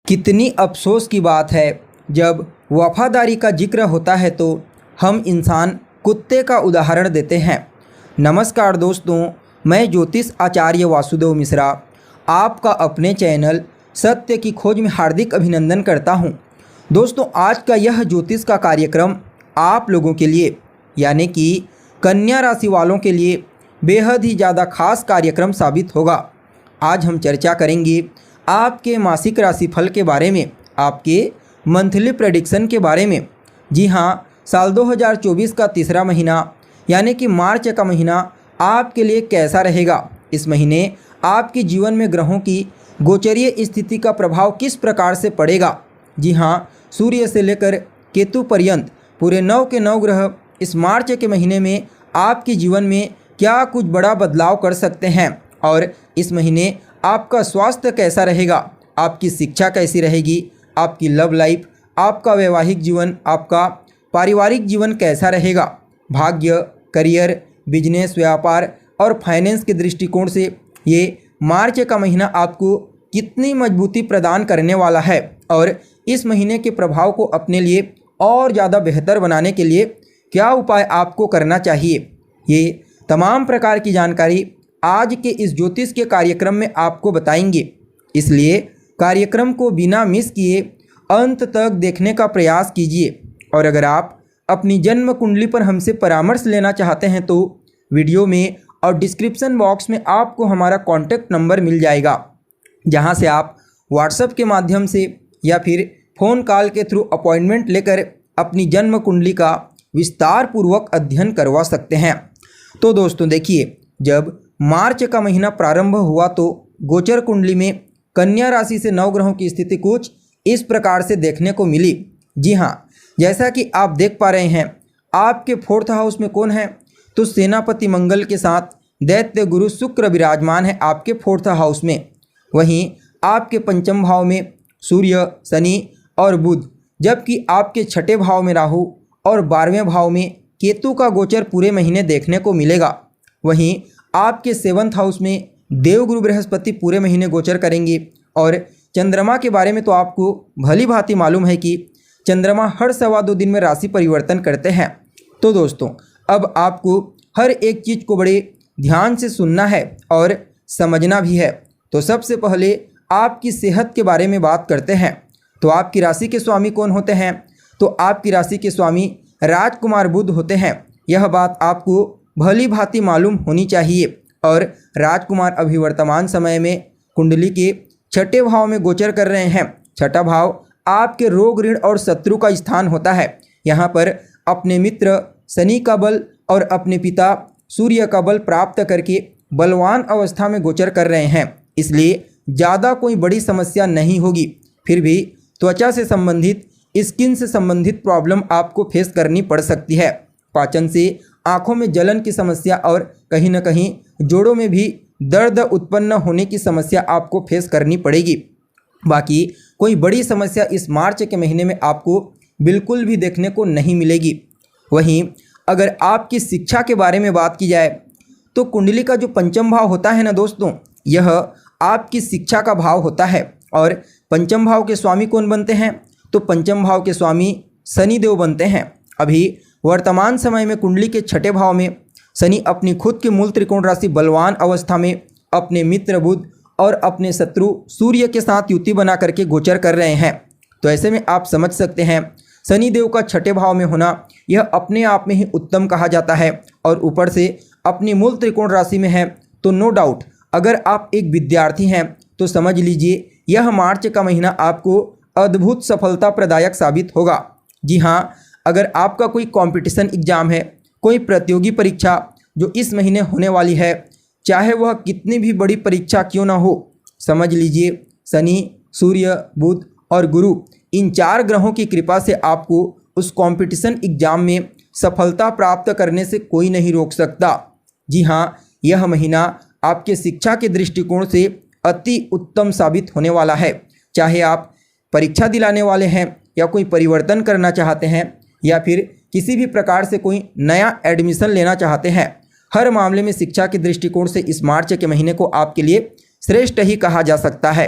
कितनी अफसोस की बात है जब वफादारी का जिक्र होता है तो हम इंसान कुत्ते का उदाहरण देते हैं। नमस्कार दोस्तों, मैं ज्योतिष आचार्य वासुदेव मिश्रा आपका अपने चैनल सत्य की खोज में हार्दिक अभिनंदन करता हूं। दोस्तों, आज का यह ज्योतिष का कार्यक्रम आप लोगों के लिए यानी कि कन्या राशि वालों के लिए बेहद ही ज़्यादा खास कार्यक्रम साबित होगा। आज हम चर्चा करेंगे आपके मासिक राशिफल के बारे में, आपके मंथली प्रेडिक्शन के बारे में। जी हाँ, साल 2024 का तीसरा महीना यानी कि मार्च का महीना आपके लिए कैसा रहेगा। इस महीने आपके जीवन में ग्रहों की गोचरीय स्थिति का प्रभाव किस प्रकार से पड़ेगा। जी हाँ, सूर्य से लेकर केतु पर्यंत पूरे 9 के 9 ग्रह इस मार्च के महीने में आपके जीवन में क्या कुछ बड़ा बदलाव कर सकते हैं और इस महीने आपका स्वास्थ्य कैसा रहेगा, आपकी शिक्षा कैसी रहेगी, आपकी लव लाइफ, आपका वैवाहिक जीवन, आपका पारिवारिक जीवन कैसा रहेगा। भाग्य, करियर, बिजनेस, व्यापार और फाइनेंस के दृष्टिकोण से ये मार्च का महीना आपको कितनी मजबूती प्रदान करने वाला है और इस महीने के प्रभाव को अपने लिए और ज़्यादा बेहतर बनाने के लिए क्या उपाय आपको करना चाहिए। ये तमाम प्रकार की जानकारी आज के इस ज्योतिष के कार्यक्रम में आपको बताएंगे, इसलिए कार्यक्रम को बिना मिस किए अंत तक देखने का प्रयास कीजिए। और अगर आप अपनी जन्म कुंडली पर हमसे परामर्श लेना चाहते हैं तो वीडियो में और डिस्क्रिप्शन बॉक्स में आपको हमारा कॉन्टैक्ट नंबर मिल जाएगा, जहां से आप व्हाट्सएप के माध्यम से या फिर फ़ोन कॉल के थ्रू अपॉइंटमेंट लेकर अपनी जन्म कुंडली का विस्तार पूर्वक अध्ययन करवा सकते हैं। तो दोस्तों देखिए, जब मार्च का महीना प्रारंभ हुआ तो गोचर कुंडली में कन्या राशि से 9 ग्रहों की स्थिति कुछ इस प्रकार से देखने को मिली। जी हाँ, जैसा कि आप देख पा रहे हैं, आपके 4th हाउस में कौन है तो सेनापति मंगल के साथ दैत्य गुरु शुक्र विराजमान है आपके 4th हाउस में। वहीं आपके 5वें भाव में सूर्य, शनि और बुध, जबकि आपके 6ठे भाव में राहु और 12वें भाव में केतु का गोचर पूरे महीने देखने को मिलेगा। वहीं आपके 7th हाउस में देवगुरु बृहस्पति पूरे महीने गोचर करेंगे। और चंद्रमा के बारे में तो आपको भली भांति मालूम है कि चंद्रमा हर 2.25 दिन में राशि परिवर्तन करते हैं। तो दोस्तों, अब आपको हर एक चीज़ को बड़े ध्यान से सुनना है और समझना भी है। तो सबसे पहले आपकी सेहत के बारे में बात करते हैं। तो आपकी राशि के स्वामी कौन होते हैं तो आपकी राशि के स्वामी राजकुमार बुध होते हैं। यह बात आपको भली भांति मालूम होनी चाहिए। और राजकुमार अभी वर्तमान समय में कुंडली के 6ठे भाव में गोचर कर रहे हैं। 6ठा भाव आपके रोग, ऋण और शत्रु का स्थान होता है। यहाँ पर अपने मित्र शनि का बल और अपने पिता सूर्य का बल प्राप्त करके बलवान अवस्था में गोचर कर रहे हैं, इसलिए ज़्यादा कोई बड़ी समस्या नहीं होगी। फिर भी त्वचा से संबंधित, स्किन से संबंधित प्रॉब्लम आपको फेस करनी पड़ सकती है। पाचन से आँखों में जलन की समस्या और कहीं न कहीं जोड़ों में भी दर्द उत्पन्न होने की समस्या आपको फेस करनी पड़ेगी। बाकी कोई बड़ी समस्या इस मार्च के महीने में आपको बिल्कुल भी देखने को नहीं मिलेगी। वहीं अगर आपकी शिक्षा के बारे में बात की जाए तो कुंडली का जो 5वां भाव होता है ना दोस्तों, यह आपकी शिक्षा का भाव होता है। और 5वें भाव के स्वामी कौन बनते हैं तो 5वें भाव के स्वामी शनिदेव बनते हैं। अभी वर्तमान समय में कुंडली के 6ठे भाव में शनि अपनी खुद की मूल त्रिकोण राशि बलवान अवस्था में अपने मित्र बुध और अपने शत्रु सूर्य के साथ युति बना करके गोचर कर रहे हैं। तो ऐसे में आप समझ सकते हैं, शनिदेव का 6ठे भाव में होना यह अपने आप में ही उत्तम कहा जाता है। और ऊपर से अपनी मूल त्रिकोण राशि में है तो नो डाउट, अगर आप एक विद्यार्थी हैं तो समझ लीजिए यह मार्च का महीना आपको अद्भुत सफलता प्रदायक साबित होगा। जी हाँ, अगर आपका कोई कंपटीशन एग्जाम है, कोई प्रतियोगी परीक्षा जो इस महीने होने वाली है, चाहे वह कितनी भी बड़ी परीक्षा क्यों ना हो, समझ लीजिए शनि, सूर्य, बुध और गुरु, इन 4 ग्रहों की कृपा से आपको उस कंपटीशन एग्जाम में सफलता प्राप्त करने से कोई नहीं रोक सकता। जी हाँ, यह महीना आपके शिक्षा के दृष्टिकोण से अति उत्तम साबित होने वाला है। चाहे आप परीक्षा दिलाने वाले हैं या कोई परिवर्तन करना चाहते हैं या फिर किसी भी प्रकार से कोई नया एडमिशन लेना चाहते हैं, हर मामले में शिक्षा के दृष्टिकोण से इस मार्च के महीने को आपके लिए श्रेष्ठ ही कहा जा सकता है।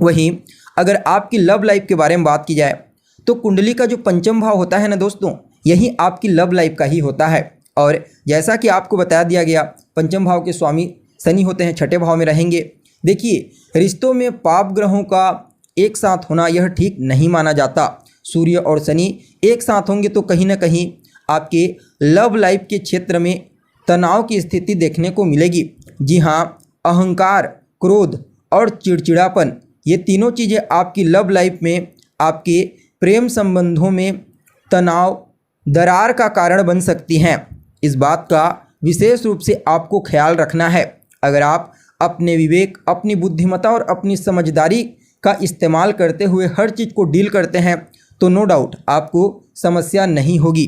वहीं अगर आपकी लव लाइफ के बारे में बात की जाए तो कुंडली का जो पंचम भाव होता है ना दोस्तों, यही आपकी लव लाइफ का ही होता है। और जैसा कि आपको बता दिया गया, पंचम भाव के स्वामी शनि होते हैं, छठे भाव में रहेंगे। देखिए, रिश्तों में पाप ग्रहों का एक साथ होना यह ठीक नहीं माना जाता। सूर्य और शनि एक साथ होंगे तो कहीं ना कहीं आपके लव लाइफ के क्षेत्र में तनाव की स्थिति देखने को मिलेगी। जी हाँ, अहंकार, क्रोध और चिड़चिड़ापन, ये तीनों चीज़ें आपकी लव लाइफ में, आपके प्रेम संबंधों में तनाव, दरार का कारण बन सकती हैं। इस बात का विशेष रूप से आपको ख्याल रखना है। अगर आप अपने विवेक, अपनी बुद्धिमत्ता और अपनी समझदारी का इस्तेमाल करते हुए हर चीज़ को डील करते हैं तो नो डाउट आपको समस्या नहीं होगी।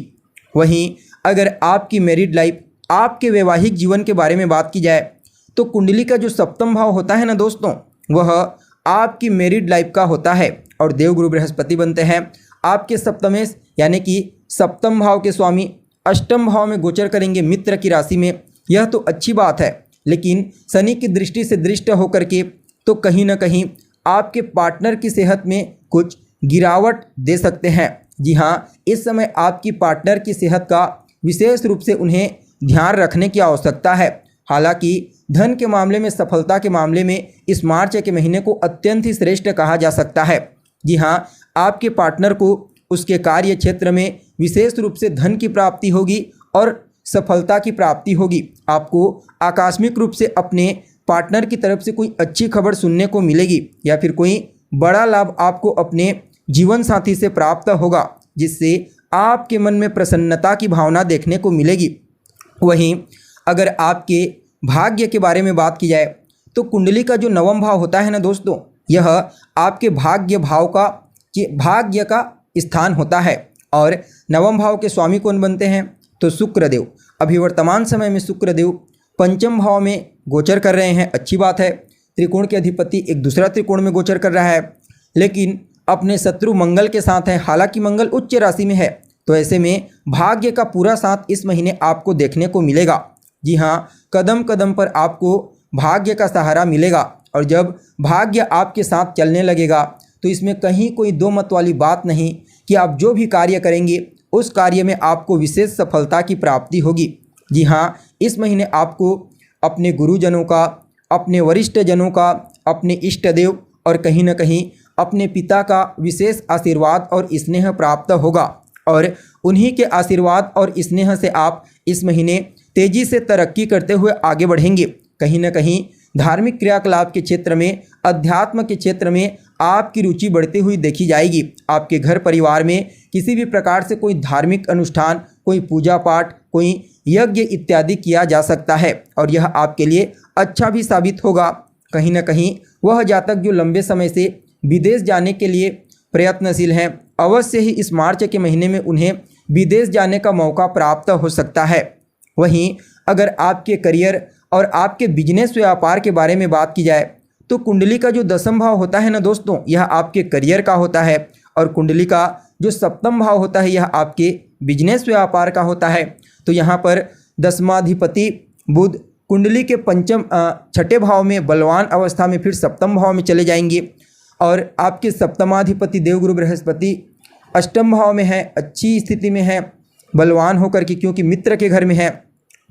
वहीं अगर आपकी मैरिड लाइफ, आपके वैवाहिक जीवन के बारे में बात की जाए तो कुंडली का जो सप्तम भाव होता है ना दोस्तों, वह आपकी मैरिड लाइफ का होता है और देवगुरु बृहस्पति बनते हैं आपके सप्तमेश यानी कि सप्तम भाव के स्वामी। अष्टम भाव में गोचर करेंगे मित्र की राशि में, यह तो अच्छी बात है, लेकिन शनि की दृष्टि से दृष्ट होकर के तो कहीं ना कहीं आपके पार्टनर की सेहत में कुछ गिरावट दे सकते हैं। जी हाँ, इस समय आपकी पार्टनर की सेहत का विशेष रूप से उन्हें ध्यान रखने की आवश्यकता है। हालांकि धन के मामले में, सफलता के मामले में इस मार्च के महीने को अत्यंत ही श्रेष्ठ कहा जा सकता है। जी हाँ, आपके पार्टनर को उसके कार्य क्षेत्र में विशेष रूप से धन की प्राप्ति होगी और सफलता की प्राप्ति होगी। आपको आकस्मिक रूप से अपने पार्टनर की तरफ से कोई अच्छी खबर सुनने को मिलेगी या फिर कोई बड़ा लाभ आपको अपने जीवन साथी से प्राप्त होगा, जिससे आपके मन में प्रसन्नता की भावना देखने को मिलेगी। वहीं अगर आपके भाग्य के बारे में बात की जाए तो कुंडली का जो नवम भाव होता है ना दोस्तों, यह आपके भाग्य का स्थान होता है और नवम भाव के स्वामी कौन बनते हैं तो शुक्रदेव। अभी वर्तमान समय में शुक्रदेव पंचम भाव में गोचर कर रहे हैं, अच्छी बात है। त्रिकोण के अधिपति एक दूसरा त्रिकोण में गोचर कर रहा है, लेकिन अपने शत्रु मंगल के साथ है। हालांकि मंगल उच्च राशि में है, तो ऐसे में भाग्य का पूरा साथ इस महीने आपको देखने को मिलेगा। जी हाँ, कदम कदम पर आपको भाग्य का सहारा मिलेगा और जब भाग्य आपके साथ चलने लगेगा तो इसमें कहीं कोई दो मत वाली बात नहीं कि आप जो भी कार्य करेंगे उस कार्य में आपको विशेष सफलता की प्राप्ति होगी। जी हाँ, इस महीने आपको अपने गुरुजनों का, अपने वरिष्ठ जनों का, अपने इष्ट देव और कहीं न कहीं अपने पिता का विशेष आशीर्वाद और स्नेह प्राप्त होगा और उन्हीं के आशीर्वाद और स्नेह से आप इस महीने तेजी से तरक्की करते हुए आगे बढ़ेंगे। कहीं न कहीं धार्मिक क्रियाकलाप के क्षेत्र में, अध्यात्म के क्षेत्र में आपकी रुचि बढ़ती हुई देखी जाएगी। आपके घर परिवार में किसी भी प्रकार से कोई धार्मिक अनुष्ठान, कोई पूजा पाठ, कोई यज्ञ इत्यादि किया जा सकता है और यह आपके लिए अच्छा भी साबित होगा। कहीं ना कहीं वह जातक जो लंबे समय से विदेश जाने के लिए प्रयत्नशील हैं, अवश्य ही इस मार्च के महीने में उन्हें विदेश जाने का मौका प्राप्त हो सकता है। वहीं अगर आपके करियर और आपके बिजनेस व्यापार के बारे में बात की जाए तो कुंडली का जो दसम भाव होता है ना दोस्तों, यह आपके करियर का होता है और कुंडली का जो सप्तम भाव होता है यह आपके बिजनेस व्यापार का होता है। तो यहाँ पर दसमाधिपति बुध कुंडली के छठे भाव में बलवान अवस्था में फिर सप्तम भाव में चले जाएंगे और आपके सप्तमाधिपति देवगुरु बृहस्पति अष्टम भाव में है, अच्छी स्थिति में है बलवान होकर के, क्योंकि मित्र के घर में है।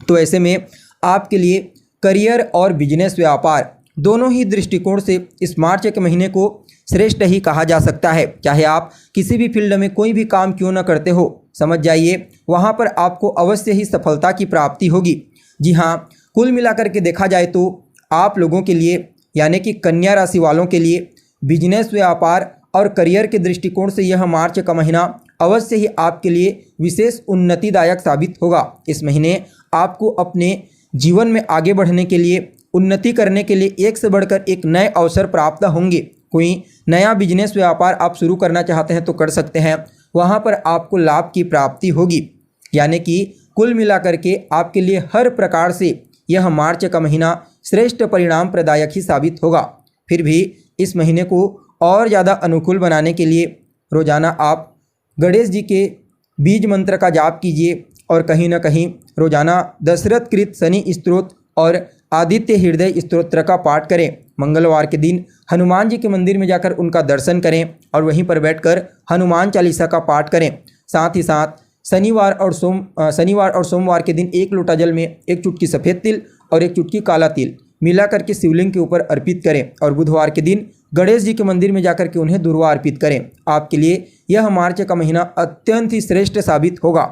तो ऐसे में आपके लिए करियर और बिजनेस व्यापार दोनों ही दृष्टिकोण से इस मार्च के महीने को श्रेष्ठ ही कहा जा सकता है। चाहे आप किसी भी फील्ड में कोई भी काम क्यों न करते हो, समझ जाइए वहाँ पर आपको अवश्य ही सफलता की प्राप्ति होगी। जी हाँ, कुल मिलाकर के देखा जाए तो आप लोगों के लिए यानी कि कन्या राशि वालों के लिए बिजनेस व्यापार और करियर के दृष्टिकोण से यह मार्च का महीना अवश्य ही आपके लिए विशेष उन्नतिदायक साबित होगा। इस महीने आपको अपने जीवन में आगे बढ़ने के लिए, उन्नति करने के लिए एक से बढ़कर एक नए अवसर प्राप्त होंगे। कोई नया बिजनेस व्यापार आप शुरू करना चाहते हैं तो कर सकते हैं, वहाँ पर आपको लाभ की प्राप्ति होगी। यानी कि कुल मिलाकर के आपके लिए हर प्रकार से यह मार्च का महीना श्रेष्ठ परिणाम प्रदायक ही साबित होगा। फिर भी इस महीने को और ज़्यादा अनुकूल बनाने के लिए रोज़ाना आप गणेश जी के बीज मंत्र का जाप कीजिए और कहीं ना कहीं रोज़ाना दशरथ कृत शनि स्तोत्र और आदित्य हृदय स्तोत्र का पाठ करें। मंगलवार के दिन हनुमान जी के मंदिर में जाकर उनका दर्शन करें और वहीं पर बैठकर हनुमान चालीसा का पाठ करें। साथ ही साथ शनिवार और सोमवार के दिन 1 लोटा जल में 1 चुटकी सफ़ेद तिल और 1 चुटकी काला तिल मिला करके शिवलिंग के ऊपर अर्पित करें और बुधवार के दिन गणेश जी के मंदिर में जाकर के उन्हें दुर्वा अर्पित करें। आपके लिए यह मार्च का महीना अत्यंत ही श्रेष्ठ साबित होगा।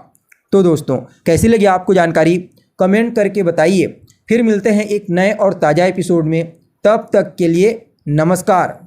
तो दोस्तों, कैसी लगी आपको जानकारी, कमेंट करके बताइए। फिर मिलते हैं एक नए और ताज़ा एपिसोड में। तब तक के लिए नमस्कार।